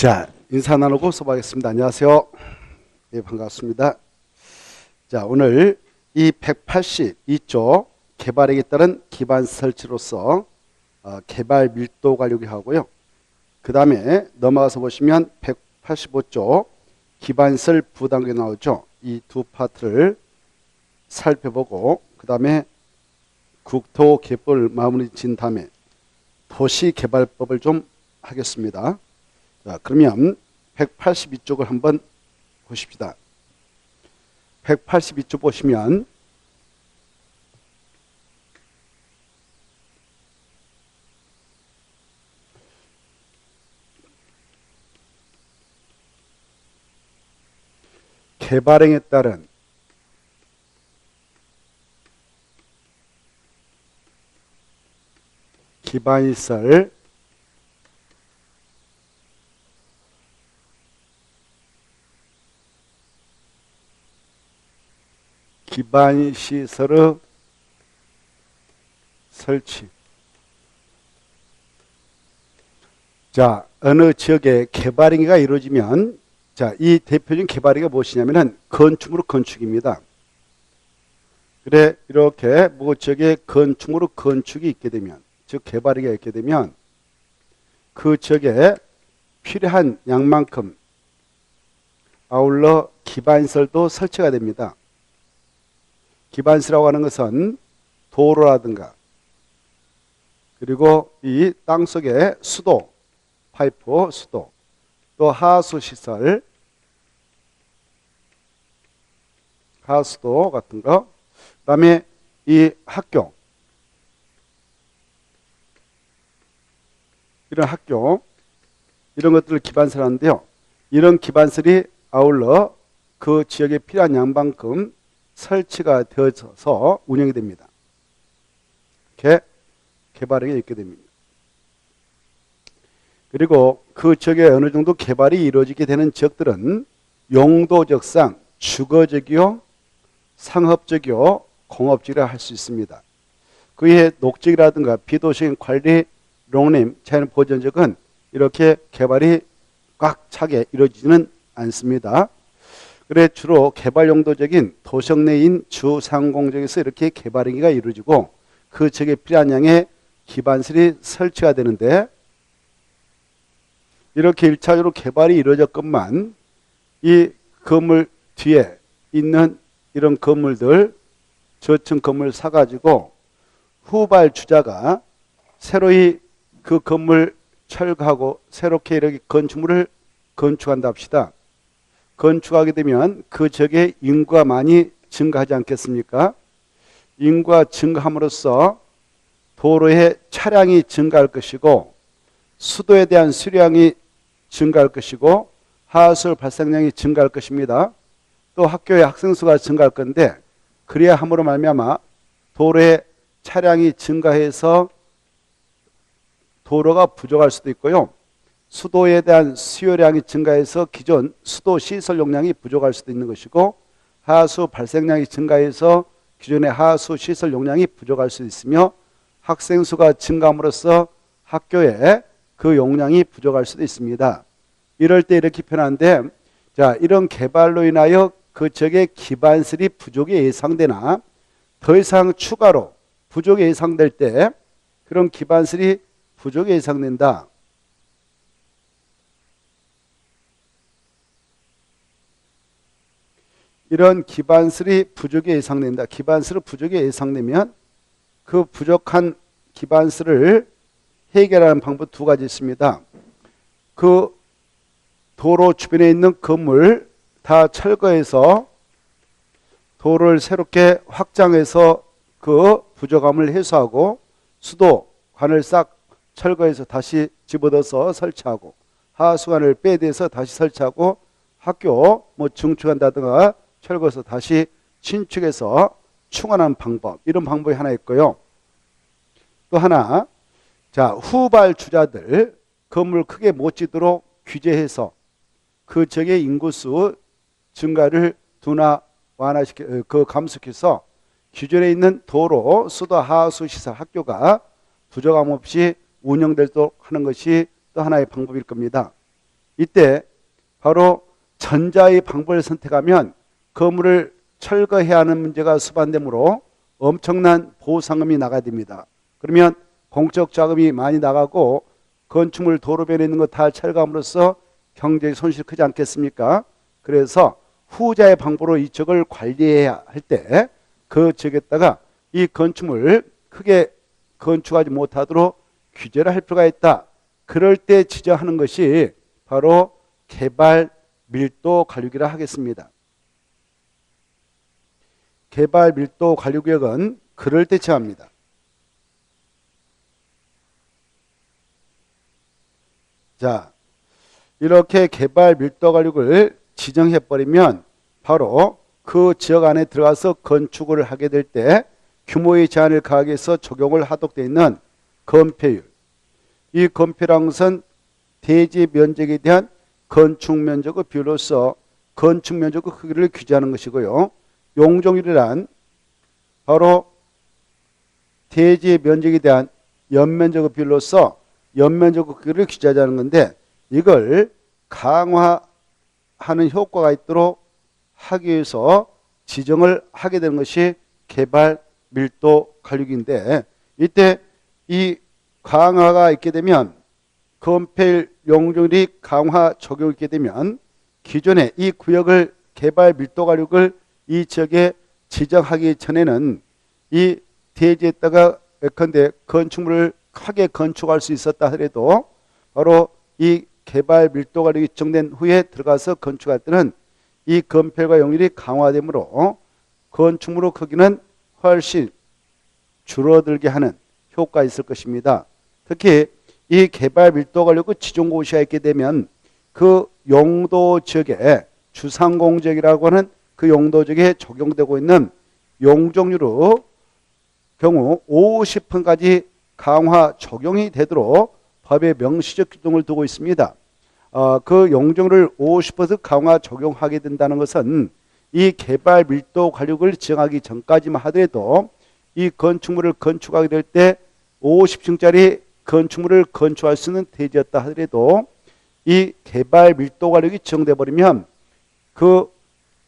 자, 인사 나누고 수업하겠습니다. 안녕하세요. 네, 반갑습니다. 자, 오늘 이 182쪽 개발액에 따른 기반 설치로서 개발 밀도 관리를 하고요. 그 다음에 넘어가서 보시면 185쪽 기반설 부담계 나오죠. 이 두 파트를 살펴보고 그 다음에 국토개발을 마무리 지은 다음에 도시개발법을 좀 하겠습니다. 자, 그러면 182쪽을 한번 보십시다. 182쪽 보시면 개발행에 따른 기반시설 기반시설의 설치. 자, 어느 지역에 개발행위가 이루어지면 자, 이 대표적인 개발행위가 무엇이냐면은 건축물의 건축입니다. 그래, 이렇게 뭐 지역에 건축물의 건축이 있게 되면, 즉 개발행위가 있게 되면 그 지역에 필요한 양만큼 아울러 기반시설도 설치가 됩니다. 기반시설이라고 하는 것은 도로라든가 그리고 이 땅속에 수도, 파이프, 수도, 또 하수시설, 하수도 같은 거, 그 다음에 이 학교, 이런 학교, 이런 것들을 기반시설 하는데요. 이런 기반시설이 아울러 그 지역에 필요한 양만큼 설치가 되어서 운영이 됩니다. 이렇게 개발이 있게 됩니다. 그리고 그 지역에 어느 정도 개발이 이루어지게 되는 지역들은 용도적상 주거적이요, 상업적이요, 공업적이라 할 수 있습니다. 그에 녹지라든가 비도시인 관리, 농림, 자연 보존적은 이렇게 개발이 꽉 차게 이루어지지는 않습니다. 그래 주로 개발 용도적인 도시 내인 주상공적에서 이렇게 개발행위가 이루어지고 그 지역에 필요한 양의 기반시설이 설치가 되는데 이렇게 1차적으로 개발이 이루어졌건만 이 건물 뒤에 있는 이런 건물들 저층 건물 사가지고 후발 주자가 새로이 그 건물 철거하고 새롭게 이렇게 건축물을 건축한다 합시다. 건축하게 되면 그 지역에 인구가 많이 증가하지 않겠습니까? 인구가 증가함으로써 도로에 차량이 증가할 것이고 수도에 대한 수량이 증가할 것이고 하수열 발생량이 증가할 것입니다. 또 학교의 학생 수가 증가할 건데 그래야 함으로 말미암아 도로에 차량이 증가해서 도로가 부족할 수도 있고요. 수도에 대한 수요량이 증가해서 기존 수도 시설 용량이 부족할 수도 있는 것이고 하수 발생량이 증가해서 기존의 하수 시설 용량이 부족할 수 있으며 학생 수가 증가함으로써 학교에 그 용량이 부족할 수도 있습니다. 이럴 때 이렇게 표현하는데 자, 이런 개발로 인하여 그 지역의 기반시설이 부족이 예상되나 더 이상 추가로 부족이 예상될 때 그런 기반시설이 부족이 예상된다. 이런 기반시설이 부족이 예상된다. 기반시설 부족이 예상되면 그 부족한 기반시설을 해결하는 방법 두 가지 있습니다. 그 도로 주변에 있는 건물 다 철거해서 도로를 새롭게 확장해서 그 부족함을 해소하고 수도관을 싹 철거해서 다시 집어넣어서 설치하고 하수관을 빼대서 다시 설치하고 학교 뭐 증축한다든가 철거해서 다시 신축해서 충원하는 방법, 이런 방법이 하나 있고요. 또 하나, 자, 후발 주자들 건물 크게 못 짓도록 규제해서 그 지역의 인구수 증가를 감속해서 기존에 있는 도로, 수도, 하수 시설, 학교가 부족함 없이 운영되도록 하는 것이 또 하나의 방법일 겁니다. 이때 바로 전자의 방법을 선택하면 건물을 철거해야 하는 문제가 수반되므로 엄청난 보상금이 나가야 됩니다. 그러면 공적 자금이 많이 나가고 건축물 도로변에 있는 거 다 철거함으로써 경제의 손실이 크지 않겠습니까? 그래서 후자의 방법으로 이 지역을 관리해야 할 때 그 지역에다가 이 건축물을 크게 건축하지 못하도록 규제를 할 필요가 있다. 그럴 때 지정하는 것이 바로 개발 밀도 관리구역이라 하겠습니다. 개발 밀도 관리구역은 그럴 때 지정합니다. 자, 이렇게 개발 밀도 관리구역을 지정해 버리면 바로 그 지역 안에 들어가서 건축을 하게 될 때 규모의 제한을 가하기 위해서 적용을 하도록 되어 있는 건폐율. 이 건폐라는 것은 대지 면적에 대한 건축 면적의 비율로서 건축 면적의 크기를 규제하는 것이고요. 용적률이란 바로 대지 면적에 대한 연면적의 비율로서 연면적의 크기를 규제하자는 건데 이걸 강화하는 효과가 있도록 하기 위해서 지정을 하게 되는 것이 개발 밀도 관리구역인데 이때 이 강화가 있게 되면 건폐율 용적률이 강화 적용이 있게 되면 기존에 이 구역을 개발 밀도 관리구역을 이 지역에 지정하기 전에는 이 대지에다가 예컨대 건축물을 크게 건축할 수 있었다 하더라도 바로 이 개발 밀도 관리구역이 지정된 후에 들어가서 건축할 때는 이 건폐율과 용률이 강화되므로 건축물의 크기는 훨씬 줄어들게 하는 효과가 있을 것입니다. 특히 이 개발 밀도 관리구역 지정고시가 있게 되면 그 용도 지역에 주상공지역이라고 하는 그 용도 지역에 적용되고 있는 용적률의 경우 50%까지 강화 적용이 되도록 법에 명시적 규정을 두고 있습니다. 그 용적률을 50% 강화 적용하게 된다는 것은 이 개발 밀도 관리구역을 지정하기 전까지만 하더라도 이 건축물을 건축하게 될 때 50층짜리 건축물을 건축할 수 있는 대지였다 하더라도 이 개발 밀도 관리구역이 지정돼 버리면 그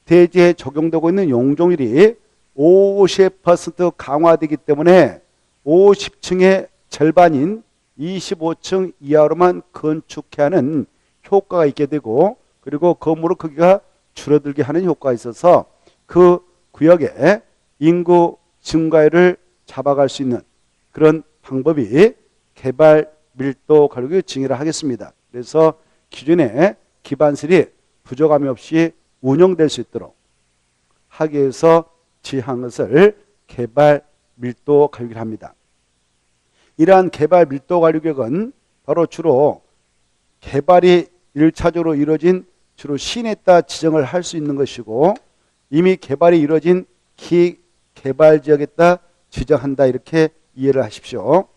대지에 적용되고 있는 용적률이 50% 강화되기 때문에 50층의 절반인 25층 이하로만 건축해야 하는 효과가 있게 되고 그리고 건물의 크기가 줄어들게 하는 효과가 있어서 그 구역에 인구 증가율을 잡아갈 수 있는 그런 방법이 개발 밀도 관리구역 지정을 하겠습니다. 그래서 기존의 기반설이 부족함이 없이 운영될 수 있도록 하기 위해서 지정한 것을 개발 밀도 관리구역을 합니다. 이러한 개발 밀도 관리구역은 바로 주로 개발이 1차적으로 이루어진 주로 시내에다 지정을 할 수 있는 것이고 이미 개발이 이루어진 기개발 지역에다 지정한다 이렇게 이해를 하십시오.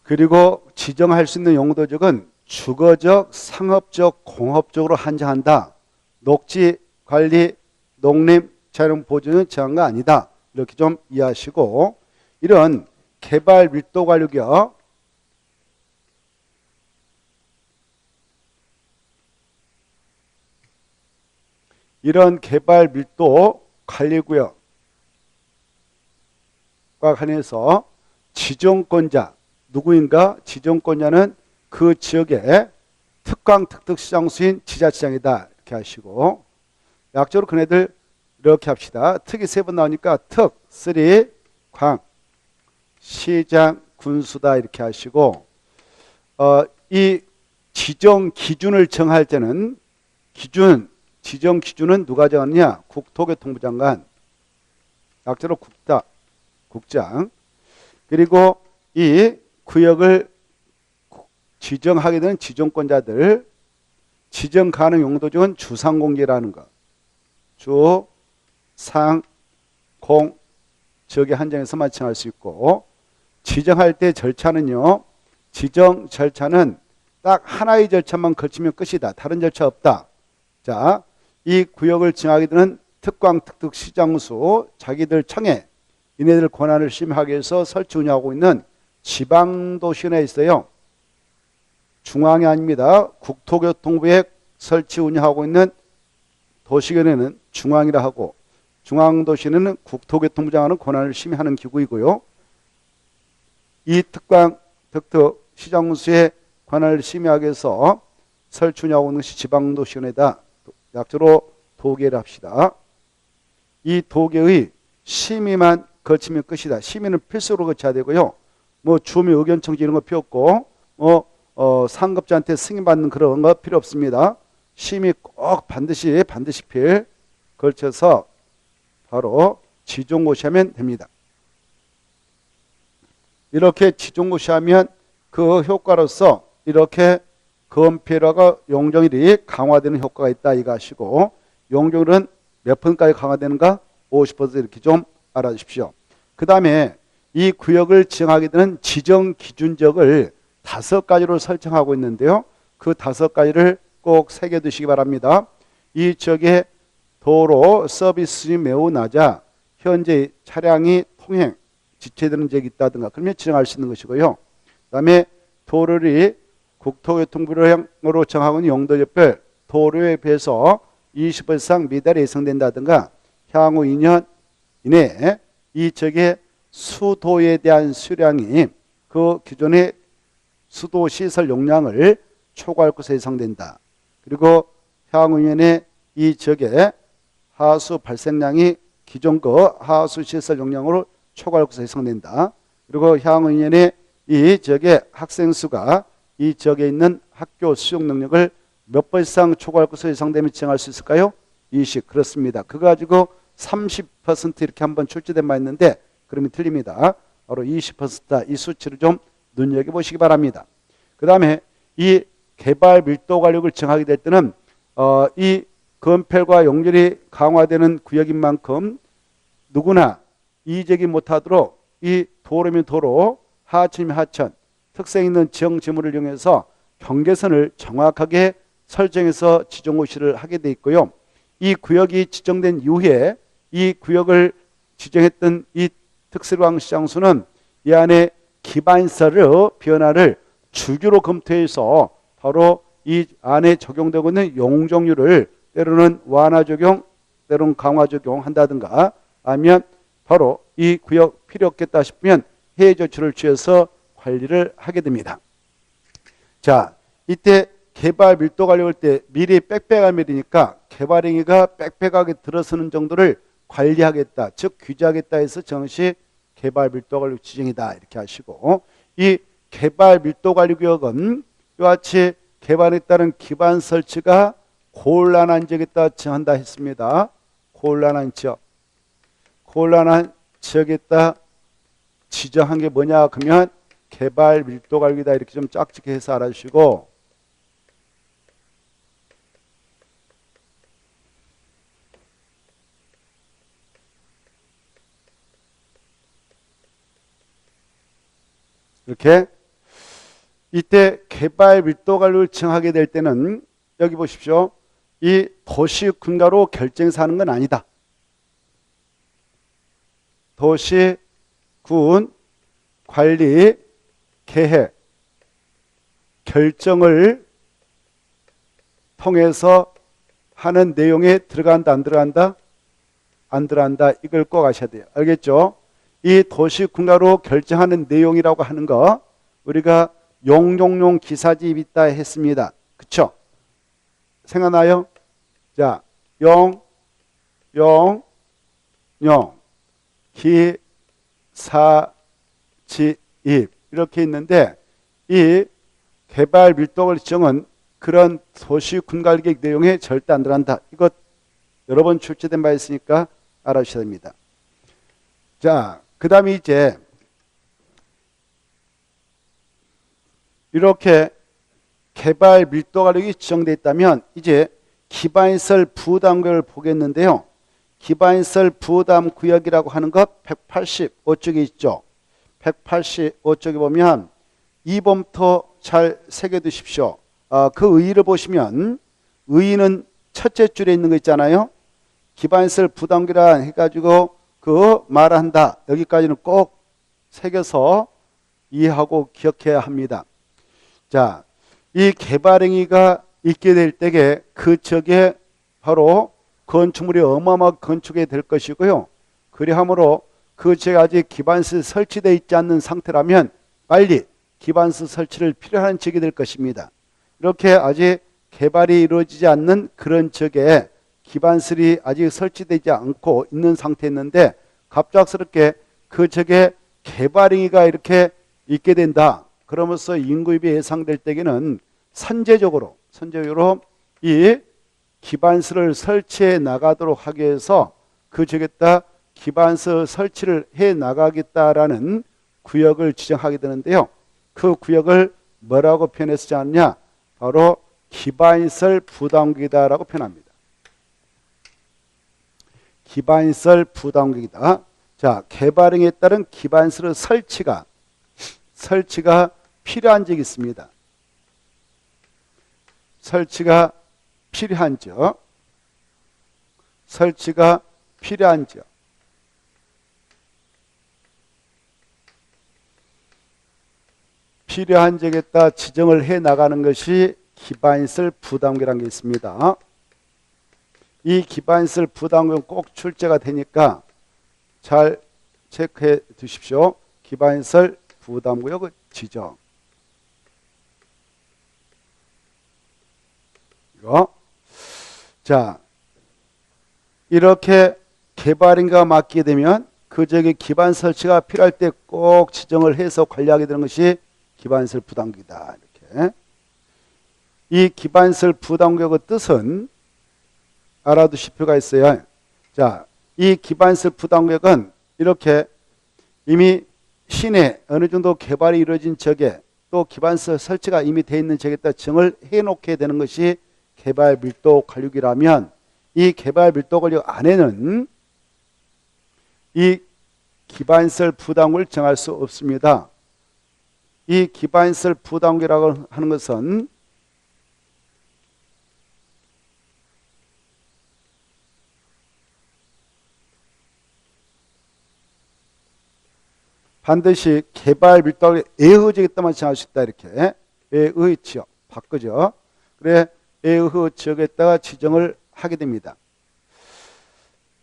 그리고 지정할 수 있는 용도적은 주거적, 상업적, 공업적으로 한정한다. 녹지 관리, 농림, 자연 보존은 정한 아니다. 이렇게 좀 이해하시고 이런 개발 밀도 관리구역 이런 개발 밀도 관리구역과 관해서 지정권자 누구인가? 지정권자는 그 지역의 특강 특특시장수인 지자체장이다 이렇게 하시고 약적으로 그네들 이렇게 합시다. 특이 세 번 나오니까 특, 쓰리, 광, 시장, 군수다 이렇게 하시고 이 지정 기준을 정할 때는 지정 기준은 누가 정하느냐? 국토교통부 장관, 약자로 국장. 그리고 이 구역을 지정하게 되는 지정권자들, 지정 가능 용도적은 주상공지라는 것. 주, 상, 공, 지역의 한정에서만 지정할 수 있고 지정할 때 절차는요. 지정 절차는 딱 하나의 절차만 거치면 끝이다. 다른 절차 없다. 자, 이 구역을 지정하게 되는 특광 특특시장수 자기들 청해 이네들 권한을 심하게 해서 설치 운영하고 있는 지방도시원에 있어요. 중앙이 아닙니다. 국토교통부에 설치 운영하고 있는 도시계획은 중앙이라 하고 중앙도시는 국토교통부장이 하는 권한을 심의하는 기구이고요. 이 특강, 특특 시장군수의 권한을 심의하기 위해서 설치 운영하고 있는 것이 지방도시원에다 약자로 도계를 합시다. 이 도계의 심의만 거치면 끝이다. 심의는 필수로 거쳐야 되고요. 뭐 주민 의견 청지 이런 거 필요 없고 상급자한테 승인받는 그런 거 필요 없습니다. 심의 꼭 반드시 필 걸쳐서 바로 지정고시하면 됩니다. 이렇게 지정고시하면 그 효과로서 이렇게 건폐율하고 용적률이 강화되는 효과가 있다 이거 아시고, 용적률은 몇 %까지 강화되는가? 50% 이렇게 좀 알아주십시오. 그 다음에 이 구역을 지정하게 되는 지정 기준적을 5가지로 설정하고 있는데요. 그 5가지를 꼭 새겨두시기 바랍니다. 이 지역의 도로 서비스 수준이 매우 낮아 현재 차량이 통행 지체되는 지역이 있다든가 그러면 지정할 수 있는 것이고요. 그 다음에 도로를 국토교통부로 정하고 있는 용도별 도로에 비해서 20% 이상 미달이 예상된다든가 향후 2년 이내에 이 지역의 수도에 대한 수량이 그 기존의 수도 시설 용량을 초과할 것으로 예상된다. 그리고 향후 2년에 이 지역의 하수 발생량이 기존 그 하수 시설 용량으로 초과할 것으로 예상된다. 그리고 향후 2년에 이 지역의 학생 수가 이 지역에 있는 학교 수용 능력을 몇 번 이상 초과할 것으로 예상되면 지정할 수 있을까요? 20. 그렇습니다. 그거 가지고 30% 이렇게 한번 출제된 바 있는데 그러면 틀립니다. 바로 20%다. 이 수치를 좀 눈여겨보시기 바랍니다. 그 다음에 이 개발 밀도 관력을 정하게 될 때는 이 건폐율과 용적률이 강화되는 구역인 만큼 누구나 이적이 못하도록 이 도로면 도로, 하천이면 하천, 특색 있는 지형 지물을 이용해서 경계선을 정확하게 설정해서 지정고시를 하게 돼 있고요. 이 구역이 지정된 이후에 이 구역을 지정했던 이 특수광시장소는 이 안에 기반설의 변화를 주기로 검토해서 바로 이 안에 적용되고 있는 용적률을 때로는 완화 적용, 때로는 강화 적용한다든가 아니면 바로 이 구역 필요 없겠다 싶으면 해외 조치를 취해서 관리를 하게 됩니다. 자, 이때 개발 밀도 관리할 때 미리 빽빽한 밀이니까 개발행위가 빽빽하게 들어서는 정도를 관리하겠다, 즉 규제하겠다 해서 정시 개발 밀도 관리 지정이다 이렇게 하시고, 이 개발 밀도 관리 구역은 이와 같이 개발에 따른 기반 설치가 곤란한 지역에 따라 지정한다 했습니다. 곤란한 지역, 곤란한 지역에 따라 지정한 게 뭐냐 그러면 개발 밀도 관리다 이렇게 좀 짝짓게 해서 알아주시고, 이렇게 이때 개발 밀도 관리를 정하게 될 때는 여기 보십시오. 이 도시 군가로 결정해서 하는 건 아니다. 도시 군 관리 계획 결정을 통해서 하는 내용에 들어간다 안 들어간다? 안 들어간다. 이걸 꼭 아셔야 돼요. 알겠죠? 이 도시 군가로 결정하는 내용이라고 하는 거 우리가 용종용 기사집 있다 했습니다. 그쵸? 생각나요? 자, 용, 기사집 이렇게 있는데 이 개발 밀도를 지정은 그런 도시 군관계획 내용에 절대 안 들어간다. 이것 여러 번 출제된 바 있으니까 알아주셔야 됩니다. 자, 그 다음에 이제 이렇게 개발 밀도 가격이 지정되어 있다면 이제 기반시설 부담구역을 보겠는데요. 기반시설 부담구역이라고 하는 것 185쪽에 있죠. 185쪽에 보면 2번부터 잘 새겨두십시오. 그 의의를 보시면 의의는 첫째 줄에 있는 거 있잖아요. 기반시설 부담구역이라 해가지고 그 말한다. 여기까지는 꼭 새겨서 이해하고 기억해야 합니다. 자, 이 개발행위가 있게 될 때에 그 지역에 바로 건축물이 어마어마하게 건축이 될 것이고요. 그리함으로 그 지역에 아직 기반시 설치되어 있지 않는 상태라면 빨리 기반시 설치를 필요한 지역이 될 것입니다. 이렇게 아직 개발이 이루어지지 않는 그런 지역에 기반시설이 아직 설치되지 않고 있는 상태였는데 갑작스럽게 그 지역에 개발행위가 이렇게 있게 된다. 그러면서 인구입이 예상될 때에는 선제적으로 이 기반시설을 설치해 나가도록 하기 위해서 그 지역에다 기반시설 설치를 해 나가겠다라는 구역을 지정하게 되는데요. 그 구역을 뭐라고 표현했지 않냐? 바로 기반시설 부담구역이다라고 표현합니다. 기반시설 부담구역이다. 자, 개발행위에 따른 기반시설 설치가 필요한 적이 있습니다. 설치가 필요한 적. 필요한 적에다 지정을 해 나가는 것이 기반시설 부담구역이라는 게 있습니다. 이 기반시설 부담구역은 꼭 출제가 되니까 잘 체크해 두십시오. 기반시설 부담구역의 지정. 이거. 자, 이렇게 개발행위가 맡게 되면 그 지역에 기반 설치가 필요할 때 꼭 지정을 해서 관리하게 되는 것이 기반시설 부담구역이다. 이렇게. 이 기반시설 부담구역의 뜻은 알아두실 필요가 있어요. 자, 이 기반시설 부담구역은 이렇게 이미 시내 어느 정도 개발이 이루어진 지역에 또 기반시설 설치가 이미 되어 있는 지역에다 지정을 해놓게 되는 것이 개발 밀도 관리구역이라면 이 개발 밀도 관리구역 안에는 이 기반시설 부담구역을 정할 수 없습니다. 이 기반시설 부담구역이라고 하는 것은 반드시 개발 밀도를 애의지역에다만 정할 수 있다. 이렇게 애의 지역 바꾸죠. 그래 애의 지역에다가 지정을 하게 됩니다.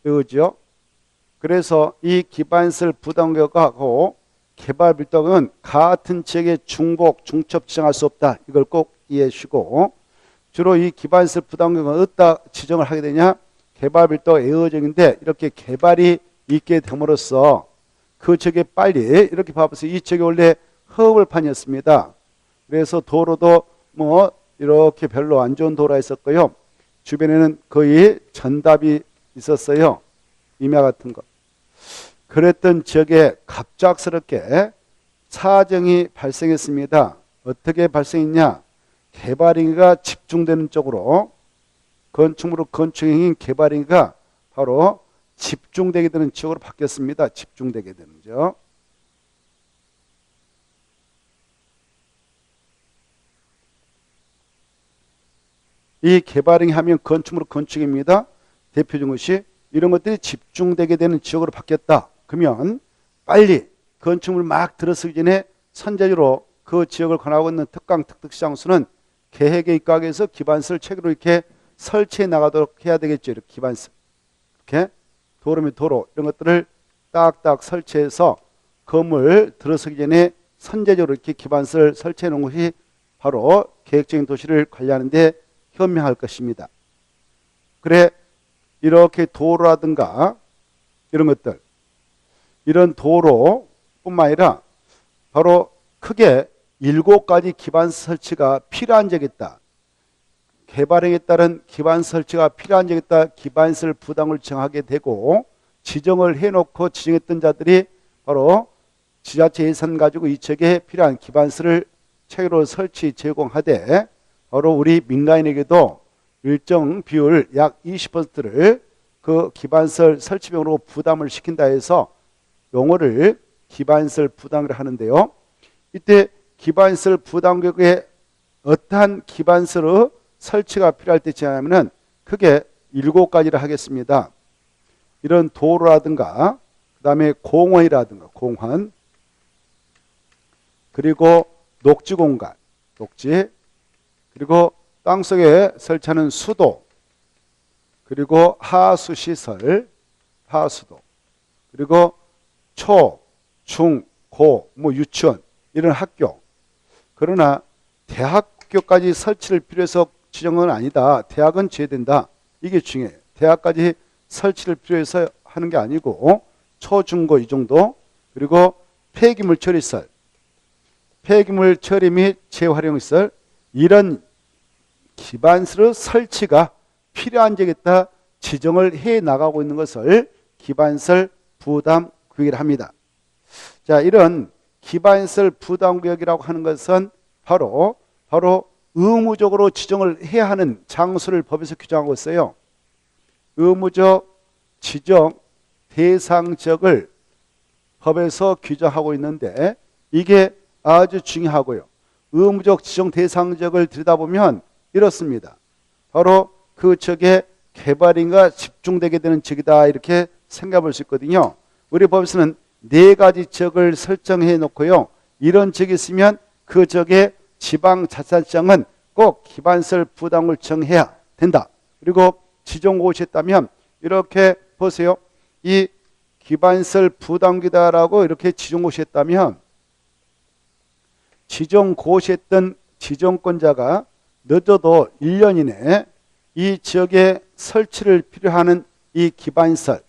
애의 지역. 그래서 이 기반시설 부담구역하고 개발 밀도는 같은 지역의 중복, 중첩 지정할 수 없다. 이걸 꼭 이해해 주시고 주로 이 기반시설 부담구역은 어디다 지정을 하게 되냐? 개발 밀도가 애의 지역인데 이렇게 개발이 있게 됨으로써 그 지역에 빨리 이렇게 봐보세요. 이 지역이 원래 허벌판이었습니다. 그래서 도로도 뭐 이렇게 별로 안 좋은 도로가 있었고요. 주변에는 거의 전답이 있었어요. 임야 같은 거. 그랬던 지역에 갑작스럽게 사정이 발생했습니다. 어떻게 발생했냐? 개발행위가 집중되는 쪽으로 건축행위인 개발행위가 바로 집중되게 되는 지역으로 바뀌었습니다. 집중되게 되는 지역. 이 개발행위 하면 건축입니다. 대표적인 것이 이런 것들이 집중되게 되는 지역으로 바뀌었다. 그러면 빨리 건축물 막 들어서기 전에 선제적으로 그 지역을 관하고 있는 특강 특특시장수는 계획에 입각해서 기반시설 체계로 이렇게 설치해 나가도록 해야 되겠죠. 이렇게 기반시설. 이렇게 도로면 도로 이런 것들을 딱딱 설치해서 건물 들어서기 전에 선제적으로 이렇게 기반시설 설치해 놓은 것이 바로 계획적인 도시를 관리하는 데 현명할 것입니다. 그래 이렇게 도로라든가 이런 것들 이런 도로뿐만 아니라 바로 크게 7가지 기반 설치가 필요한 적이 있다. 개발행위에 따른 기반 설치가 필요한 적이 있다. 기반시설 부담을 정하게 되고 지정을 해놓고 지정했던 자들이 바로 지자체 예산 가지고 이 지역에 필요한 기반시설을 체계로 설치 제공하되 바로 우리 민간인에게도 일정 비율 약 20%를 그 기반시설 설치비용으로 부담을 시킨다 해서 용어를 기반시설 부담을 하는데요. 이때 기반시설 부담구역에 어떠한 기반시설의 설치가 필요할 때 지나면은 크게 7가지를 하겠습니다. 이런 도로라든가 그다음에 공원이라든가 공원 그리고 녹지 공간 녹지 그리고 땅속에 설치하는 수도, 그리고 하수시설, 하수도, 그리고 초, 중, 고, 유치원 이런 학교. 그러나 대학교까지 설치를 필요해서 지정은 아니다. 대학은 제외된다. 이게 중요해요. 대학까지 설치를 필요해서 하는 게 아니고 초, 중, 고 이 정도. 그리고 폐기물 처리시설, 폐기물 처리 및 재활용시설 이런 기반시설 설치가 필요한 지역에다 지정을 해 나가고 있는 것을 기반시설 부담구역이라 합니다. 자, 이런 기반시설 부담구역이라고 하는 것은 바로 의무적으로 지정을 해야 하는 장소를 법에서 규정하고 있어요. 의무적 지정 대상 지역을 법에서 규정하고 있는데 이게 아주 중요하고요. 의무적 지정 대상 지역을 들여다보면 이렇습니다. 바로 그 지역에 개발인가 집중되게 되는 지역이다 이렇게 생각해 볼 수 있거든요. 우리 법에서는 4가지 지역을 설정해 놓고요. 이런 지역이 있으면 그 지역의 지방자치단체장은 꼭 기반시설 부담을 정해야 된다. 그리고 지정고시에 따면 이렇게 보세요. 이 기반시설 부담기다라고 이렇게 지정고시에 따면 지정고시했던 지정권자가 늦어도 1년 이내에 이 지역에 설치를 필요하는 이 기반시설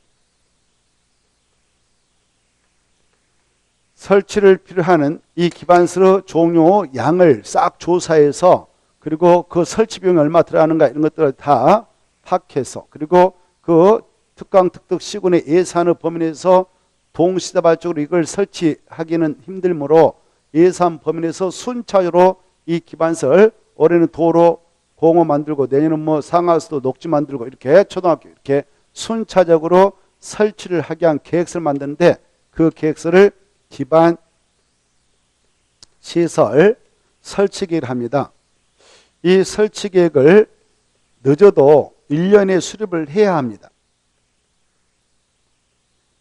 설치를 필요하는 이 기반시설 종류 양을 싹 조사해서 그리고 그 설치 비용이 얼마 들어가는가 이런 것들을 다 파악해서 그리고 그 특강 특특 시군의 예산의 범위 내에서 동시다발적으로 이걸 설치하기는 힘들므로 예산 범위 내에서 순차적으로 이 기반시설 올해는 도로 공원 만들고 내년은 상하수도 녹지 만들고 이렇게 초등학교 이렇게 순차적으로 설치를 하게 한 계획서를 만드는데 그 계획서를 기반 시설 설치 계획을 합니다. 이 설치 계획을 늦어도 1년에 수립을 해야 합니다.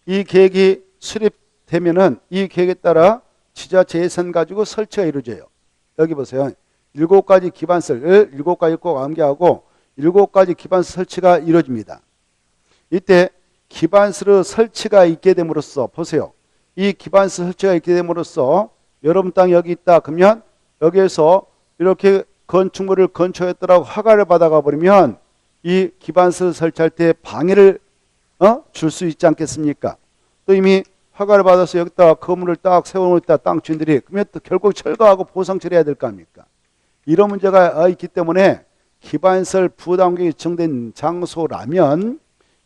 이 계획이 수립되면은 이 계획에 따라 지자체 예산 가지고 설치가 이루어져요. 여기 보세요. 7가지 기반시설, 7가지 꼭 암기하고 7가지 기반시설 설치가 이루어집니다. 이때 기반시설 설치가 있게 됨으로써 보세요. 이 기반시설 설치가 있게 됨으로써 여러분 땅 여기 있다. 그러면 여기에서 이렇게 건축물을 건축했더라고 허가를 받아가 버리면 이 기반시설 설치할 때 방해를 줄 수 있지 않겠습니까? 또 이미 허가를 받아서 여기다가 건물을 딱 세워놓다 땅 주인들이 그러면 또 결국 철거하고 보상 처리해야 될 거 아닙니까? 이런 문제가 있기 때문에 기반시설 부담구역이 지정된 장소라면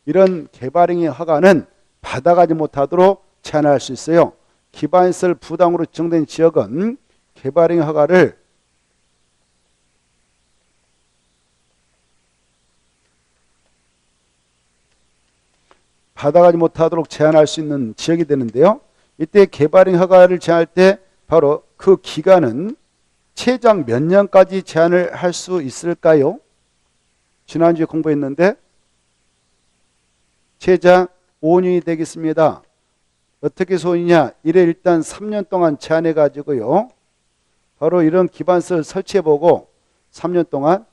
이런 개발행위 허가는 받아가지 못하도록 제한할 수 있어요. 기반시설 부담으로 지정된 지역은 개발행위 허가를 받아가지 못하도록 제한할 수 있는 지역이 되는데요. 이때 개발행위 허가를 제한할 때 바로 그 기간은 최장 몇 년까지 제한을 할 수 있을까요? 지난주에 공부했는데 최장 5년이 되겠습니다. 어떻게 소이냐? 이래 일단 3년 동안 제한해 가지고요. 바로 이런 기반시설 설치해보고 3년 동안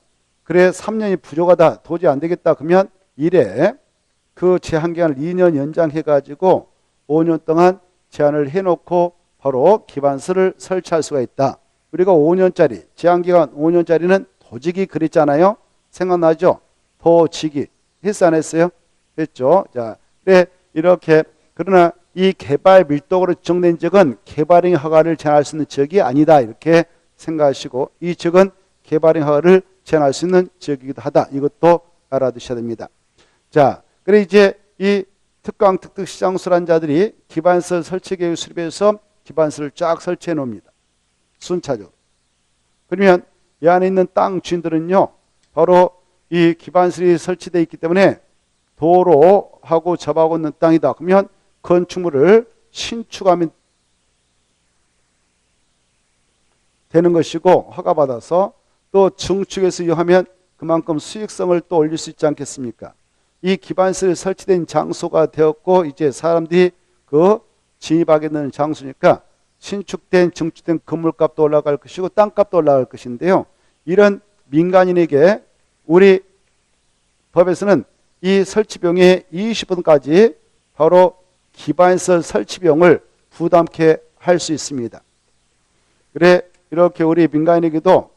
그래 3년이 부족하다 도저히 안 되겠다 그러면 이래 그 제한 기간을 2년 연장해 가지고 5년 동안 제한을 해놓고 바로 기반시설을 설치할 수가 있다. 우리가 5년짜리 제한기간 5년짜리는 도지기 그랬잖아요. 생각나죠? 도지기 했어 안 했어요? 했죠. 자, 그래 이렇게 그러나 이 개발 밀도로 지정된 지역은 개발행위 허가를 제한할 수 있는 지역이 아니다 이렇게 생각하시고 이 지역은 개발행위 허가를 제한할 수 있는 지역이기도 하다. 이것도 알아두셔야 됩니다. 자, 그래 이제 이 특강 특특 시장 수란자들이 기반시설 설치 계획 수립해서 기반시설을 쫙 설치해 놓습니다. 순차적으로. 그러면 이 안에 있는 땅 주인들은요. 바로 이 기반시설이 설치되어 있기 때문에 도로하고 접하고 있는 땅이다. 그러면 건축물을 신축하면 되는 것이고 허가받아서 또 증축해서 이용하면 그만큼 수익성을 또 올릴 수 있지 않겠습니까? 이 기반시설이 설치된 장소가 되었고 이제 사람들이 그 진입하게 되는 장소니까 신축된 증축된 건물값도 올라갈 것이고 땅값도 올라갈 것인데요. 이런 민간인에게 우리 법에서는 이 설치 비용의 20%까지 바로 기반시설 설치 비용을 부담케 할 수 있습니다. 그래 이렇게 우리 민간인에게도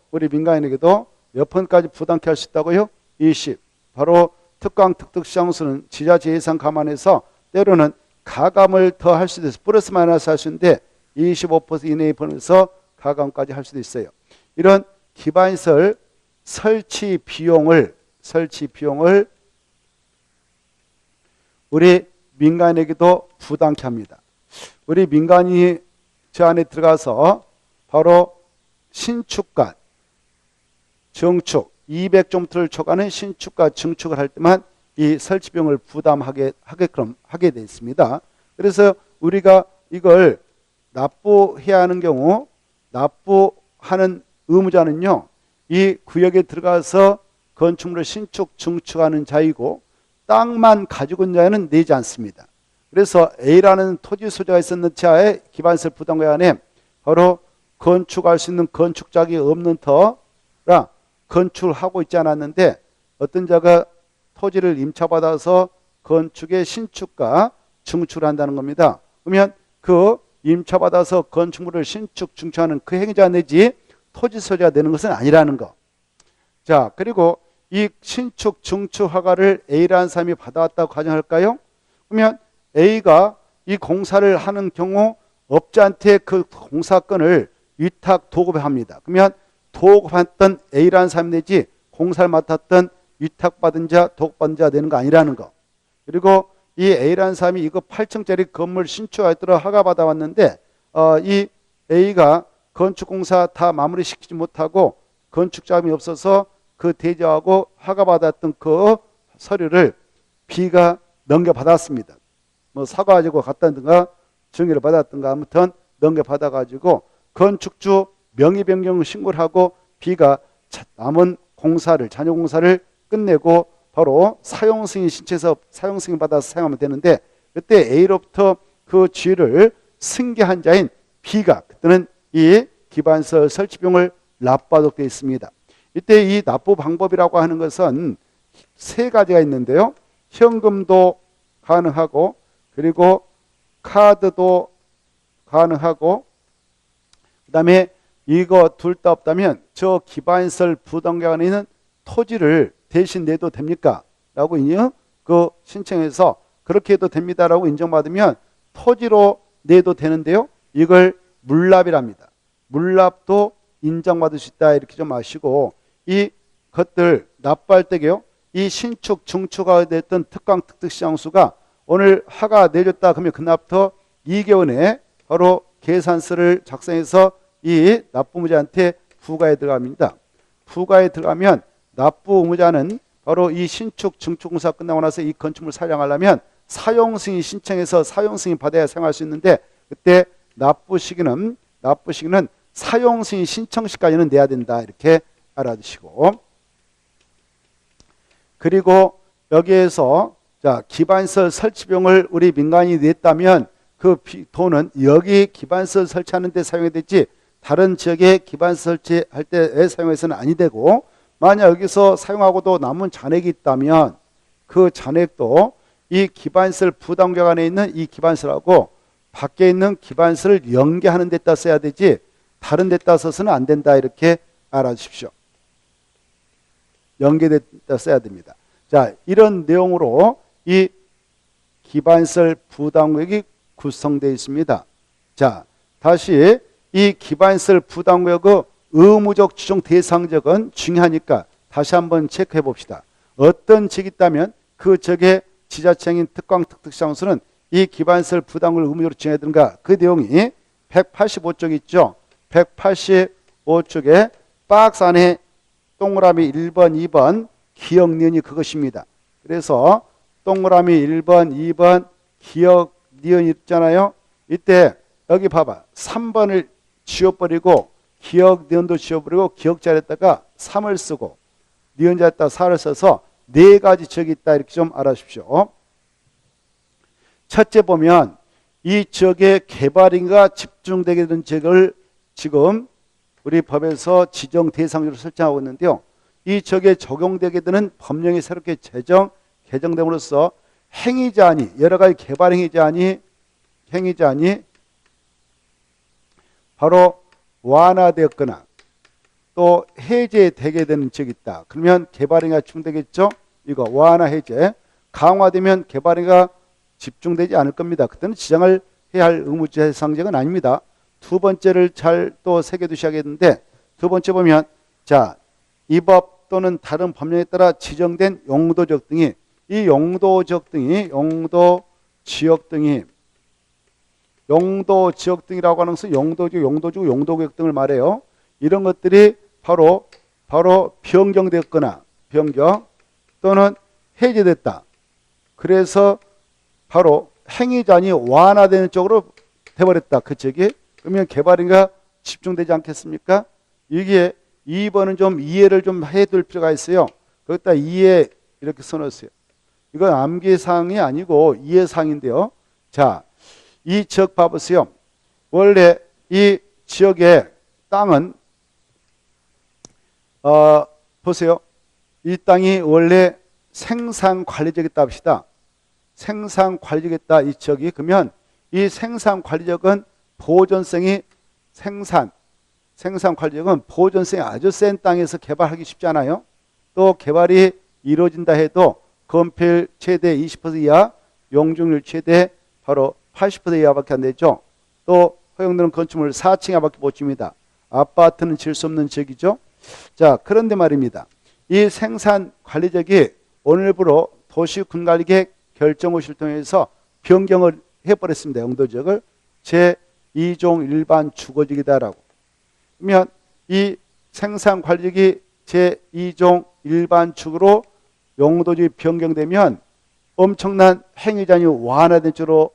몇 번까지 부담케 할 수 있다고요? 20. 바로 특강 특특시장수는 지자체 예산 감안해서 때로는 가감을 더 할 수도 있어요. 플러스 마이너스 할 수 있는데 25% 이내에 번에서 가감까지 할 수도 있어요. 이런 기반시설 설치 비용을 우리 민간에게도 부담케 합니다. 우리 민간이 저 안에 들어가서 바로 신축과 증축 200제곱미터를 초과하는 신축과 증축을 할 때만 이 설치 비용을 부담하게끔 하게 되어 있습니다. 그래서 우리가 이걸 납부해야 하는 경우 납부하는 의무자는요, 이 구역에 들어가서 건축물을 신축, 증축하는 자이고 땅만 가지고 있는 자는 내지 않습니다. 그래서 A라는 토지 소재가 있었는 자의 기반시설 부담과 안에 바로 건축할 수 있는 건축자격이 없는 터라 건축을 하고 있지 않았는데 어떤 자가 토지를 임차받아서 건축의 신축과 증축을 한다는 겁니다. 그러면 그 임차받아서 건축물을 신축, 증축하는 그 행위자 내지 토지 소재가 되는 것은 아니라는 거. 자, 그리고 이 신축, 증축 허가를 A라는 사람이 받아왔다고 가정할까요? 그러면 A가 이 공사를 하는 경우 업자한테 그 공사권을 위탁 도급합니다. 그러면 도급했던 A라는 사람 내지 공사를 맡았던 위탁받은 자, 도급받은 자 되는 거 아니라는 거. 그리고 이 A라는 사람이 이거 8층짜리 건물 신축하도록 허가 받아왔는데 이 A가 건축공사 다 마무리 시키지 못하고 건축 자금이 없어서 그 대저하고 허가받았던 그 서류를 B가 넘겨받았습니다. 뭐 사과가지고 갔다든가 증여를 받았든가 아무튼 넘겨받아가지고 건축주 명의 변경 신고를 하고 B가 남은 공사를 잔여 공사를 끝내고 바로 사용승인 신청해서 사용승인 받아서 사용하면 되는데 그때 A로부터 그 지위를 승계한 자인 B가 그때는 이 기반시설 설치 비용을 납부하도록 되어 있습니다. 이때 이 납부 방법이라고 하는 것은 세 가지가 있는데요. 현금도 가능하고 그리고 카드도 가능하고 그다음에 이거 둘 다 없다면 저 기반시설 부담기관에 있는 토지를 대신 내도 됩니까? 라고 그 신청해서 그렇게 해도 됩니다라고 인정받으면 토지로 내도 되는데요. 이걸 물납이랍니다. 물납도 인정받을 수 있다 이렇게 좀 아시고 이 것들 납부할 때요. 이 신축 증축가 됐던 특강 특특시장수가 오늘 허가 내줬다 그러면 그날부터 2개월 내에 바로 계산서를 작성해서 이 납부의무자한테 부과에 들어갑니다. 부과에 들어가면 납부 의무자는 바로 이 신축 증축공사 끝나고 나서 이 건축물을 사용하려면 사용승인 신청해서 사용승인 받아야 사용할 수 있는데 그때 납부 시기는 사용승인 신청 시까지는 내야 된다 이렇게 알아두시고 그리고 여기에서 자 기반시설 설치 비용을 우리 민간이 냈다면 그 돈은 여기 기반시설 설치하는 데 사용해야 되지 다른 지역에 기반시설 설치할 때에 사용해서는 아니 되고 만약 여기서 사용하고도 남은 잔액이 있다면 그 잔액도 이 기반시설 부담격 안에 있는 이 기반시설하고 밖에 있는 기반시설을 연계하는 데다 써야 되지 다른 데다 써서는 안 된다 이렇게 알아주십시오. 연계됐다 써야 됩니다. 자, 이런 내용으로 이 기반시설 부담구역이 구성되어 있습니다. 자, 다시 이 기반시설 부담구역의 의무적 추정 대상적은 중요하니까 다시 한번 체크해 봅시다. 어떤 지역이 있다면 그 지역의 지자체인 특강 특특시장수는 이 기반시설 부담구역을 의무적으로 지정해야 되는가 그 내용이 185쪽 있죠. 185쪽에 박스 안에 동그라미 1번, 2번 기억 니은이 그것입니다. 그래서 동그라미 1번, 2번 기억 니은 있잖아요. 이때 여기 봐봐. 3번을 지워버리고 기억 니은도 지워버리고 기억자리에다가 3을 쓰고 니은자리에다가 4를 써서 네 가지 지역이 있다 이렇게 좀 알아주십시오. 첫째 보면 이 지역의 개발인가 집중되게 된 지역을 지금 우리 법에서 지정 대상지로 설정하고 있는데요. 이 지역에 적용되게 되는 법령이 새롭게 개정됨으로써 행위자안이 여러 가지 개발 행위자안이 바로 완화되었거나 또 해제되게 되는 지역이 있다. 그러면 개발행위가 집중되겠죠. 이거 완화 해제. 강화되면 개발행위가 집중되지 않을 겁니다. 그때는 지정을 해야 할 의무대상지역은 아닙니다. 두 번째를 잘 또 새겨두셔야겠는데, 두 번째 보면 자, 이 법 또는 다른 법령에 따라 지정된 용도지역 등이, 이 용도지역 등이라고 하는 것은 용도구역 등을 말해요. 이런 것들이 바로 변경되었거나 변경 또는 해제됐다. 그래서 바로 행위자안이 완화되는 쪽으로 돼버렸다. 그 지역이. 그러면 개발행위가 집중되지 않겠습니까? 이게 2번은 좀 이해를 좀 해둘 필요가 있어요. 거기다 이해 이렇게 써놓으세요. 이건 암기사항이 아니고 이해사항인데요. 자, 이 지역 봐보세요. 원래 이 지역의 땅은 보세요. 이 땅이 원래 생산관리지역이었다 합시다. 생산관리지역이었다 이 지역이. 그러면 이 생산관리지역은 보존성이 생산관리지역은 보존성이 아주 센 땅에서 개발하기 쉽지 않아요. 또 개발이 이루어진다 해도 건폐율 최대 20% 이하, 용적률 최대 바로 80% 이하밖에 안 되죠. 또 허용되는 건축물 4층 이하밖에 못 줍니다. 아파트는 질 수 없는 지역이죠. 자, 그런데 말입니다. 이 생산관리지역이 오늘부로 도시군관리계획 결정호시를 통해서 변경을 해버렸습니다. 용도지역을 제2종 일반 주거지역이다라고. 그러면 이 생산관리지역이 제2종 일반 주거로 용도지역이 변경되면 엄청난 행위자안이 완화된 쪽으로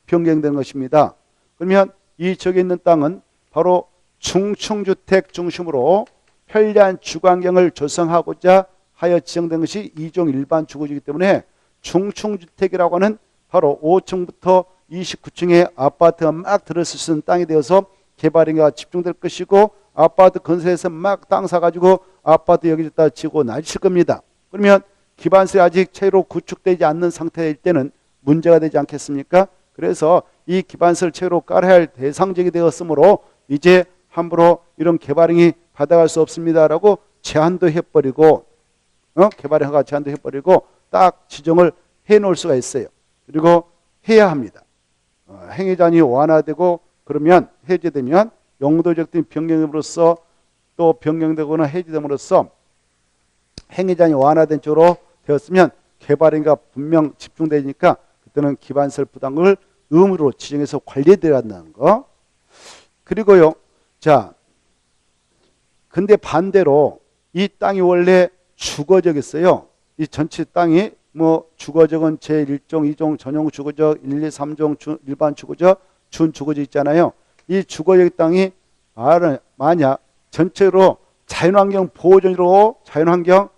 변경된 것입니다. 그러면 이 지역에 있는 땅은 바로 중층주택 중심으로 편리한 주거환경을 조성하고자 하여 지정된 것이 2종 일반 주거지이기 때문에 중층주택이라고 하는 바로 5층부터 29층의 아파트가 막 들어설 수 있는 땅이 되어서 개발행위가 집중될 것이고, 아파트 건설해서 막 땅 사가지고 아파트 여기저기다 지고 난리칠 겁니다. 그러면 기반설이 아직 채로 구축되지 않는 상태일 때는 문제가 되지 않겠습니까? 그래서 이 기반설 채로 깔아야 할 대상지역이 되었으므로 이제 함부로 이런 개발행위 받아갈 수 없습니다라고 제한도 해버리고, 개발행위가 제한도 해버리고 딱 지정을 해놓을 수가 있어요. 그리고 해야 합니다. 행위자안이 완화되고 그러면 해제되면 용도지역 등 변경됨으로써, 또 변경되거나 해제됨으로써 행위자안이 완화된 쪽으로 되었으면 개발행위가 분명 집중되니까 그때는 기반설 부담금을 의무로 지정해서 관리해야 한다는 거. 그리고요, 자, 근데 반대로 이 땅이 원래 주거지역이었어요. 이 전체 땅이 뭐 주거지역은 제1종, 2종 전용 주거지역, 1, 2, 3종 일반 주거지역, 준주거지역 있잖아요. 이 주거지역 땅이 만약 전체로 자연환경 보호전으로 자연환경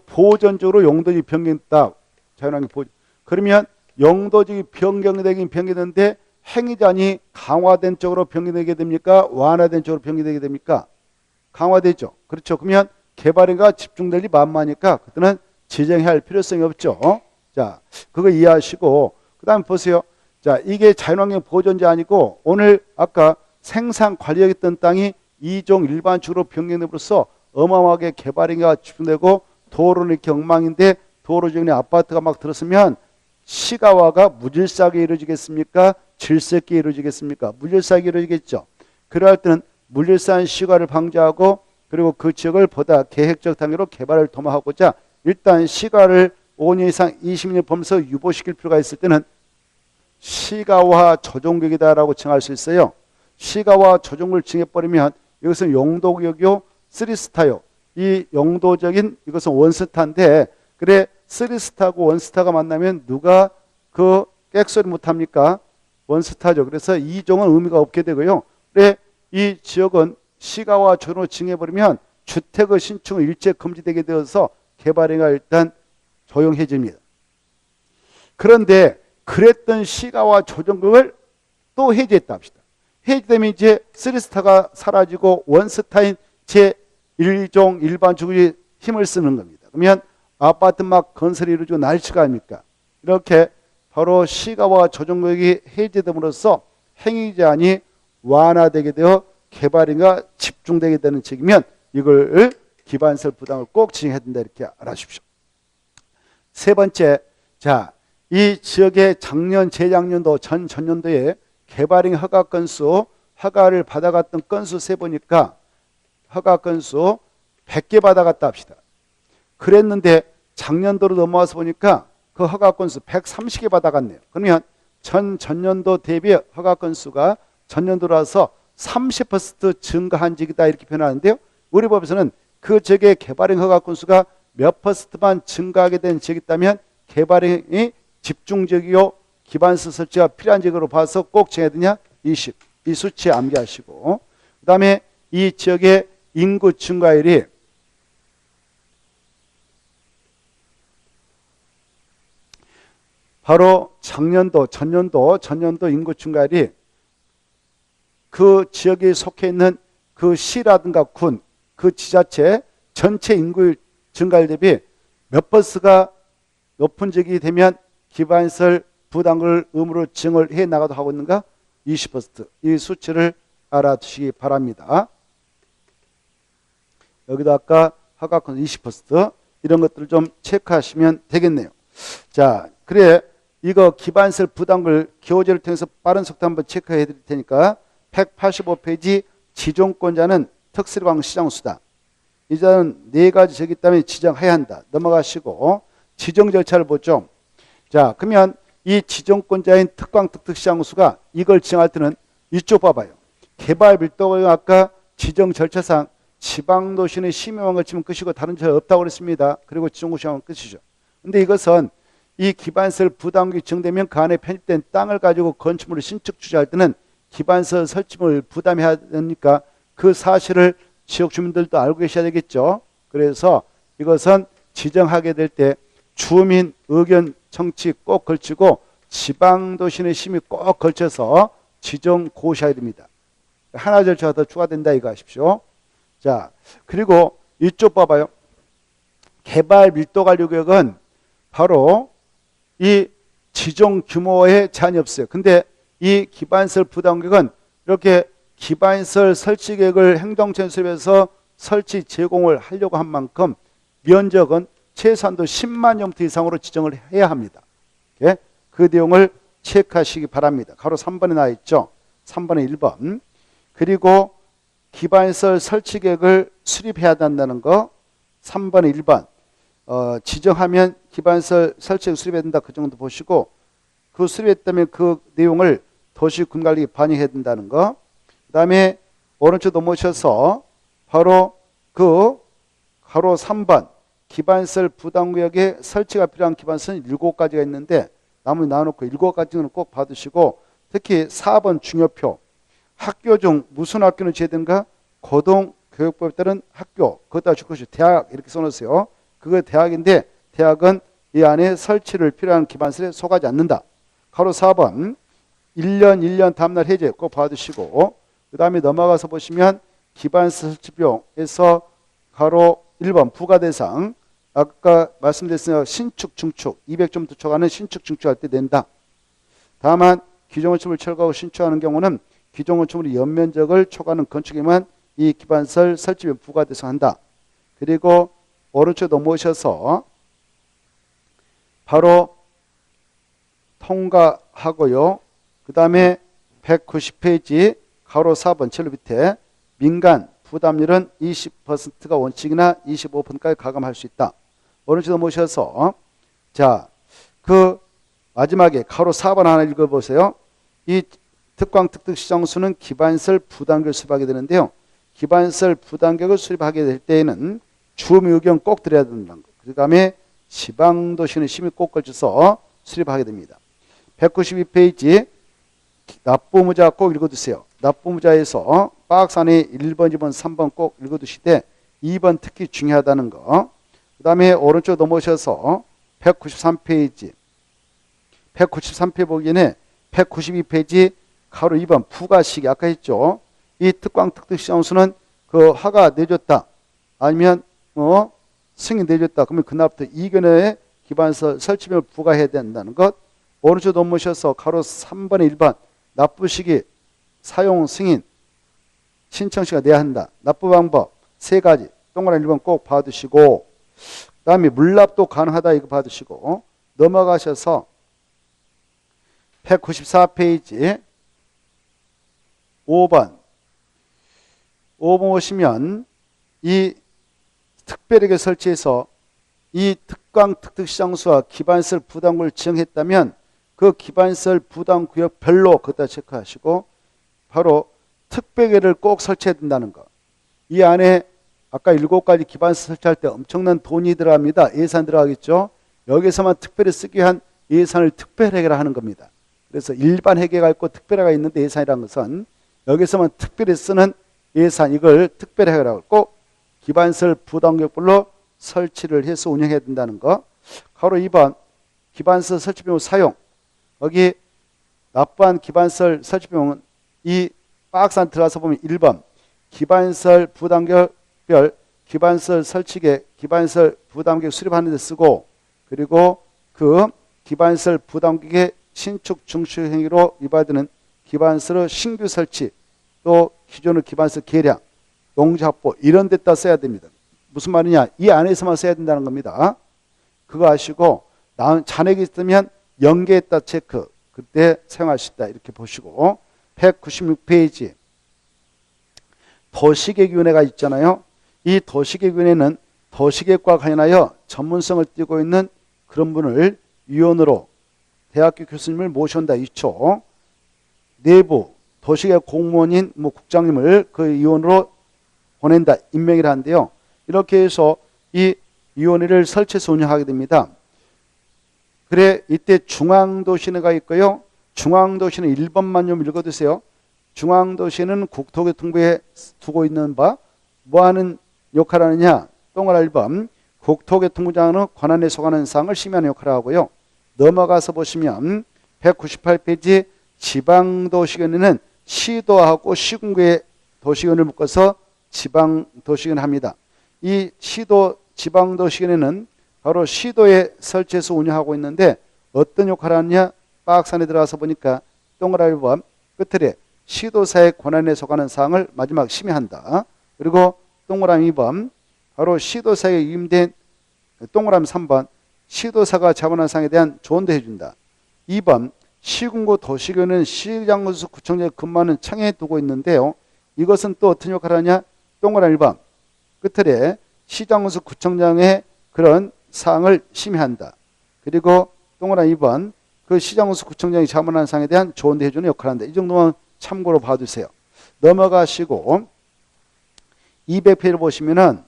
보호전적으로 용도지역이 변경됐다. 자연환경 보호전. 그러면 용도지역이 변경되긴 변경되는데 행위자안이 강화된 쪽으로 변경되게 됩니까? 완화된 쪽으로 변경되게 됩니까? 강화되죠. 그렇죠. 그러면 개발행위가 집중될 리 만만하니까 그때는 지정해야 할 필요성이 없죠. 자, 그거 이해하시고 그 다음에 보세요. 자, 이게 자연환경 보존제 아니고 오늘 아까 생산관리였던 땅이 2종 일반주로 변경됨으로써 어마어마하게 개발행위가 집중되고 도로는 이렇게 엉망인데 도로 주변에 아파트가 막 들었으면 시가화가 무질서하게 이루어지겠습니까? 질서 있게 이루어지겠습니까? 무질서하게 이루어지겠죠. 그럴 때는 무질서한 시가를 방지하고 그리고 그 지역을 보다 계획적 단계로 개발을 도모하고자 일단 시가를 5년 이상 20년 범위에서 유보시킬 필요가 있을 때는 시가화 조정구역이다라고 칭할 수 있어요. 시가화 조정구역을 칭해버리면 이것은 용도구역이요 3스타요. 이 용도적인 이것은 원스타인데, 그래 3스타고 원스타가 만나면 누가 그 객소리 못합니까? 원스타죠. 그래서 2종은 의미가 없게 되고요. 그래 이 지역은 시가화 조정으로 칭해버리면 주택의 신축은 일제 금지되게 되어서 개발행위가 일단 조용해집니다. 그런데 그랬던 시가화 조정구역을 또 해제했다 합시다. 해제되면 이제 3스타가 사라지고 원스타인 제1종 일반주거에 힘을 쓰는 겁니다. 그러면 아파트 막 건설이 이루어지고 날치가 아닙니까? 이렇게 바로 시가와 조정구역이 해제됨으로써 행위 제한이 완화되게 되어 개발인가 집중되게 되는 책이면 이걸 기반설 부담을 꼭 지정해야 된다 이렇게 알아주십시오. 세 번째, 자, 이 지역의 작년, 재작년도, 전년도에 개발행 허가 건수, 허가를 받아갔던 건수 세보니까 허가 건수 100개 받아갔다 합시다. 그랬는데 작년도로 넘어와서 보니까 그 허가 건수 130개 받아갔네요. 그러면 전년도 대비 허가 건수가 전년도라서 30% 증가한 지이다 이렇게 표현하는데요. 우리 법에서는 그 지역의 개발행 허가 건수가 몇 퍼센트만 증가하게 된 지역이 있다면 개발행이 집중적이요 기반서 설치가 필요한 지역으로 봐서 꼭 정해야 되냐? 20. 이 수치 암기하시고 그 다음에 이 지역의 인구 증가율이 바로 작년도, 전년도 인구 증가율이 그 지역에 속해 있는 그 시라든가 군, 그 지자체 전체 인구 증가율 대비 몇 퍼센트가 높은 지역이 되면 기반시설 부담을 의무로 증을 해 나가도 하고 있는가? 20%. 이 수치를 알아두시기 바랍니다. 여기도 아까 허가권 20% 이런 것들을 좀 체크하시면 되겠네요. 자, 그래 이거 기반시설 부담을 교재를 통해서 빠른 속도 한번 체크해 드릴 테니까 185페이지 지정권자는 특수관 시장수다. 이제는 네 가지 적이 있다면 지정해야 한다. 넘어가시고 지정 절차를 보죠. 자, 그러면 이 지정권자인 특광 특특시장수가 이걸 지정할 때는 이쪽 봐봐요. 개발 밀도가 아까 지정 절차상 지방도시의 심의왕을 치면 끝이고 다른 절차 없다고 그랬습니다. 그리고 지정구시하면 끝이죠. 근데 이것은 이 기반시설 부담금이 정되면 그 안에 편입된 땅을 가지고 건축물을 신축 투자할 때는 기반시설 설치물을 부담해야 되니까 그 사실을 지역 주민들도 알고 계셔야 되겠죠. 그래서 이것은 지정하게 될 때 주민 의견 청취 꼭 걸치고 지방도시의 심의 꼭 걸쳐서 지정 고시해야 됩니다. 하나 절차가 더 추가된다 이거 아십시오. 자, 그리고 이쪽 봐봐요. 개발 밀도 관리 구역은 바로 이 지정 규모에 제한이 없어요. 근데 이 기반시설 부담구역은 이렇게 기반시설 설치 계획을 행정체수업에서 설치 제공을 하려고 한 만큼 면적은 최소한도 10만 제곱미터 이상으로 지정을 해야 합니다. 예? 그 내용을 체크하시기 바랍니다. 가로 3번에 나와 있죠. 3번에 1번. 그리고 기반시설 설치 계획을 수립해야 한다는 거 3번에 1번. 지정하면 기반시설 설치 계획 수립해야 된다. 그 정도 보시고 그 수립했다면 그 내용을 도시군관리에 반영해야 된다는 거. 그 다음에 오른쪽 넘어오셔서 바로 그 가로 3번 기반시설 부담구역에 설치가 필요한 기반시설은 7가지가 있는데 나머지 나눠놓고 7가지는 꼭 받으시고 특히 4번 중요표 학교 중 무슨 학교는 제된가? 고등교육법에 따른 학교 그것도 아주 그것이 대학 이렇게 써놓으세요. 그거 대학인데 대학은 이 안에 설치를 필요한 기반시설에 속하지 않는다. 가로 4번 1년 다음날 해제 꼭 받으시고 그 다음에 넘어가서 보시면 기반시설 설치비용에서 가로 1번 부가대상 아까 말씀드렸으니까 신축 중축 200점 초과하는 신축 중축할 때 낸다. 다만 기존건축물을 철거하고 신축하는 경우는 기존건축물의 연면적을 초과하는 건축에만 이 기반시설 설치비용 부가대상한다. 그리고 오른쪽 넘어오셔서 바로 통과하고요. 그 다음에 190페이지 가로 4번 첼로 밑에 민간 부담률은 20%가 원칙이나 25%까지 가감할 수 있다. 오른쪽 넘어오셔서 자, 그 마지막에 가로 4번 하나 읽어보세요. 이 특광 특특시장수는 기반시설 부담격을 수립하게 되는데요. 기반시설 부담격을 수립하게 될 때에는 주민 의견 꼭 드려야 된다는 거. 그 다음에 지방도시는 심의 꼭 걸쳐서 수립하게 됩니다. 192페이지 납부무자 꼭 읽어두세요. 납부무자에서 박스 안에 1번, 2번, 3번 꼭 읽어두시되 2번 특히 중요하다는 거. 그 다음에 오른쪽 넘어오셔서 193페이지 193페이지 보기에는 192페이지 가로 2번 부가시기 아까 했죠. 이 특광 특특시장수는 그 하가 내줬다. 아니면 승인 내줬다. 그러면 그날부터 이견의 기반서 설치비를 부과해야 된다는 것. 오른쪽 논문이셔서 가로 3번에 1번 납부 시기, 사용 승인, 신청 시가 내야 한다. 납부 방법 세 가지. 동그라미 1번 꼭 봐두시고, 그 다음에 물납도 가능하다 이거 봐두시고 넘어가셔서 194페이지 5번 오시면 이 특별하게 설치해서 이 특강 특특시장수와 기반시설 부담구역을 지정했다면 그 기반시설 부담구역별로 그다 체크하시고 바로 특별계를 꼭 설치해야 된다는 거. 이 안에 아까 7가지 기반시설 설치할 때 엄청난 돈이 들어갑니다. 예산 들어가겠죠. 여기서만 특별히 쓰기 위한 예산을 특별회계라 하는 겁니다. 그래서 일반 회계가 있고 특별회가 있는데 예산이라는 것은 여기서만 특별히 쓰는 예산, 이걸 특별회계라고 꼭 기반시설 부담구역별로 설치를 해서 운영해야 된다는 거. 가로 2번 기반시설 설치 비용 사용. 여기 납부한 기반시설 설치 비용은 이 박스 안에 들어가서 보면 1번 기반시설 부담구역별 기반시설 설치계 기반시설 부담구역 수립하는 데 쓰고, 그리고 그 기반시설 부담구역의 신축 중축 행위로 위반되는 기반시설 신규 설치, 또 기존의 기반시설 개량, 용지 확보 이런 데다 써야 됩니다. 무슨 말이냐? 이 안에서만 써야 된다는 겁니다. 그거 아시고 잔액이 있으면 연계했다 체크, 그때 사용할 수 있다 이렇게 보시고 196페이지 도시계획위원회가 있잖아요. 이 도시계획위원회는 도시계획과 관련하여 전문성을 띠고 있는 그런 분을 위원으로 대학교 교수님을 모셔온다. 2초 내부 도시계획 공무원인 국장님을 그 위원으로 보낸다. 임명이라 하는데요. 이렇게 해서 이 위원회를 설치해서 운영하게 됩니다. 그래 이때 중앙도시회가 있고요. 중앙도시는 1번만 좀 읽어두세요. 중앙도시는 국토교통부에 두고 있는 바 뭐하는 역할을 하느냐. 동그라미 1번 국토교통부 장관의 권한에 속하는 사항을 심의하는 역할을 하고요. 넘어가서 보시면 198페이지 지방도시위원회는 시도하고 시군구의 도시위원회를 묶어서 지방도시위원회를 합니다. 이 시도 지방도시위원회는 바로 시도에 설치해서 운영하고 있는데 어떤 역할을 하느냐. 박스 안에 들어가서 보니까 동그라미 1번 끝에 시도사의 권한에 속하는 사항을 마지막 심의한다. 그리고 동그라미 2번 바로 시도사에 위임된 동그라미 3번 시도사가 자본한 사항에 대한 조언도 해준다. 2번 시군구 도시교는 시장군수 구청장에 근무하는 청에 두고 있는데요. 이것은 또 어떤 역할을 하냐. 동그라미 1번 끝에 시장군수 구청장의 그런 사항을 심의한다. 그리고 동그라미 2번 그 시장군수 구청장이 자문한 사항에 대한 조언도 해주는 역할을 한다. 이 정도만 참고로 봐두세요. 넘어가시고 200페이지를 보시면은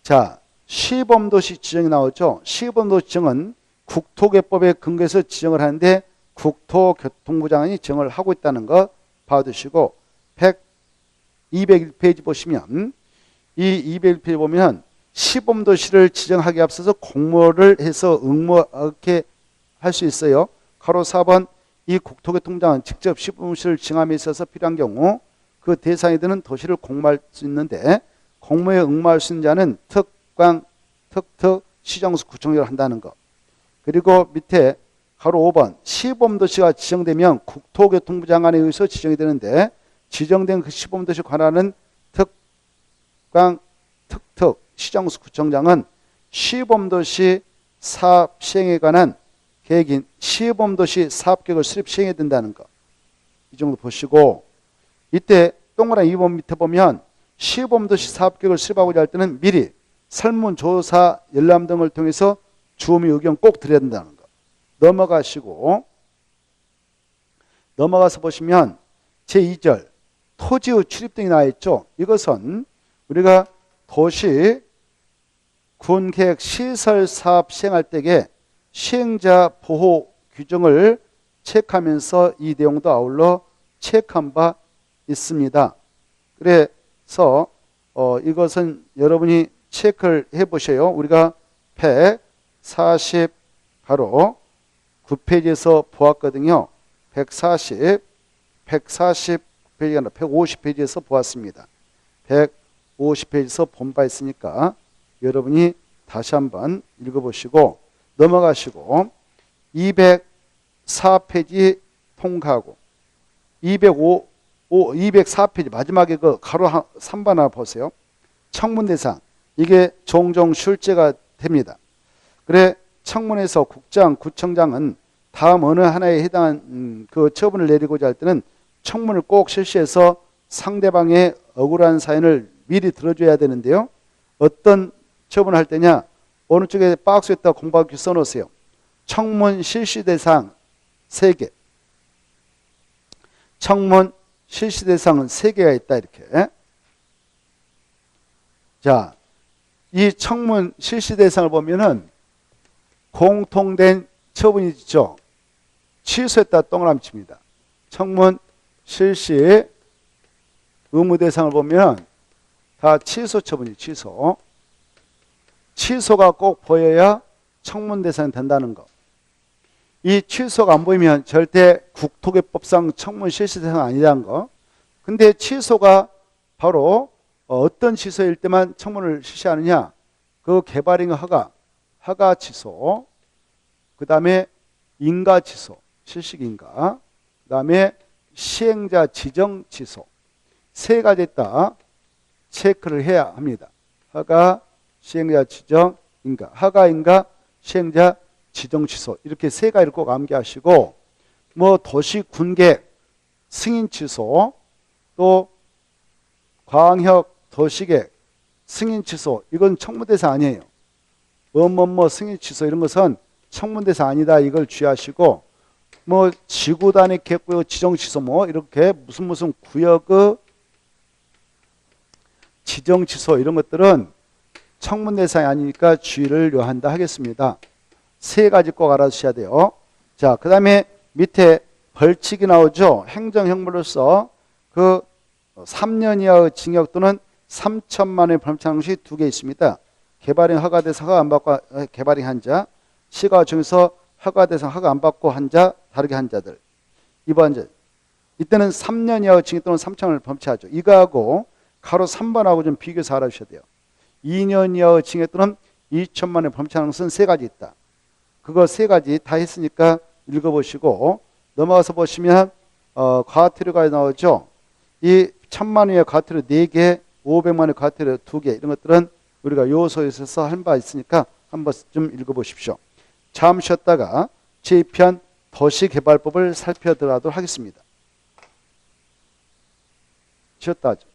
자 시범도시 지정이 나오죠. 시범도시 지정은 국토개법에 근거해서 지정을 하는데 국토교통부 장관이 지정을 하고 있다는 거 봐두시고 201페이지 보시면 이 201페이지 보면 시범도시를 지정하기에 앞서서 공모를 해서 응모하게 할 수 있어요. 가로 4번 이 국토교통부 장관은 직접 시범도시를 지정함에 있어서 필요한 경우 그 대상이 되는 도시를 공모할 수 있는데 공모에 응모할 수 있는 자는 특광, 특특, 시정수 구청장을 한다는 것. 그리고 밑에 가로 5번 시범도시가 지정되면 국토교통부 장관에 의해서 지정이 되는데 지정된 그 시범도시 관할은 특광, 특특, 시정수 구청장은 시범도시 사업 시행에 관한 계획인 시범도시 사업계획을 수립 시행해야 된다는 것. 이 정도 보시고 이때 동그라미 2번 밑에 보면 시범도시 사업계획을 수립하고자 할 때는 미리 설문조사 열람 등을 통해서 주민 의견 꼭 드려야 된다는 것. 넘어가시고 넘어가서 보시면 제2절 토지의 출입 등이 나와 있죠. 이것은 우리가 도시 군계획 시설 사업 시행할 때에 시행자 보호 규정을 체크하면서 이 내용도 아울러 체크한 바 있습니다. 그래서 이것은 여러분이 체크를 해보셔요. 우리가 140 바로 9페이지에서 보았거든요. 140페이지가 아니라 150페이지에서 보았습니다. 50페이지에서 본 바 있으니까 여러분이 다시 한번 읽어보시고 넘어가시고 204페이지 통과하고 204페이지 마지막에 그 가로 3번 하나 보세요. 청문 대상. 이게 종종 출제가 됩니다. 그래 청문회에서 국장, 구청장은 다음 어느 하나에 해당한 그 처분을 내리고자 할 때는 청문을 꼭 실시해서 상대방의 억울한 사연을 미리 들어줘야 되는데요. 어떤 처분을 할 때냐? 어느 쪽에 박스에다 공부하기 써놓으세요. 청문 실시 대상 3개. 청문 실시 대상은 3개가 있다 이렇게. 자, 이 청문 실시 대상을 보면은 공통된 처분이 있죠. 취소했다 동그라미 칩니다. 청문 실시 의무 대상을 보면 다 취소 처분이 취소. 취소가 꼭 보여야 청문 대상이 된다는 거. 이 취소가 안 보이면 절대 국토개법상 청문 실시 대상 아니라는 거. 근데 취소가 바로 어떤 취소일 때만 청문을 실시하느냐? 그 개발인의 허가 취소, 그 다음에 인가 취소, 실식 인가, 그 다음에 시행자 지정 취소. 3가지 있다. 체크를 해야 합니다. 허가, 시행자 지정, 인가. 허가, 인가, 시행자 지정 취소. 이렇게 3가지를 꼭 암기하시고, 뭐 도시 군계 승인 취소, 또 광역 도시계 승인 취소. 이건 청문 대상 아니에요. 뭐뭐뭐 승인 취소 이런 것은 청문 대상 아니다. 이걸 주의하시고, 뭐 지구 단위 객구역 지정 취소 뭐 이렇게 무슨 구역의 지정 취소 이런 것들은 청문 대상이 아니니까 주의를 요한다 하겠습니다. 3가지 꼭 알아두셔야 돼요. 자, 그 다음에 밑에 벌칙이 나오죠. 행정형벌로서 그 3년 이하의 징역 또는 3천만 원의 벌금형 2개 있습니다. 개발인 허가대상 허가 안 받고 개발인 한 자, 시가 중에서 허가대상 허가 안 받고 한 자, 다르게 한 자들. 이번 자 이때는 3년 이하의 징역 또는 3천만 원을 범죄하죠. 이거하고 가로 3번하고 좀 비교해서 알아주셔야 돼요. 2년 이하의 징역 또는 2천만 원의 범죄하는 것은 3가지 있다. 그거 3가지 다 했으니까 읽어보시고 넘어가서 보시면 과태료가 나오죠. 이 1,000만 원의 과태료 4개, 500만 원의 과태료 2개 이런 것들은 우리가 요소에서 한 바 있으니까 한번 좀 읽어보십시오. 잠시 쉬었다가 제2편 도시개발법을 살펴보도록 하겠습니다. 쉬었다 하죠.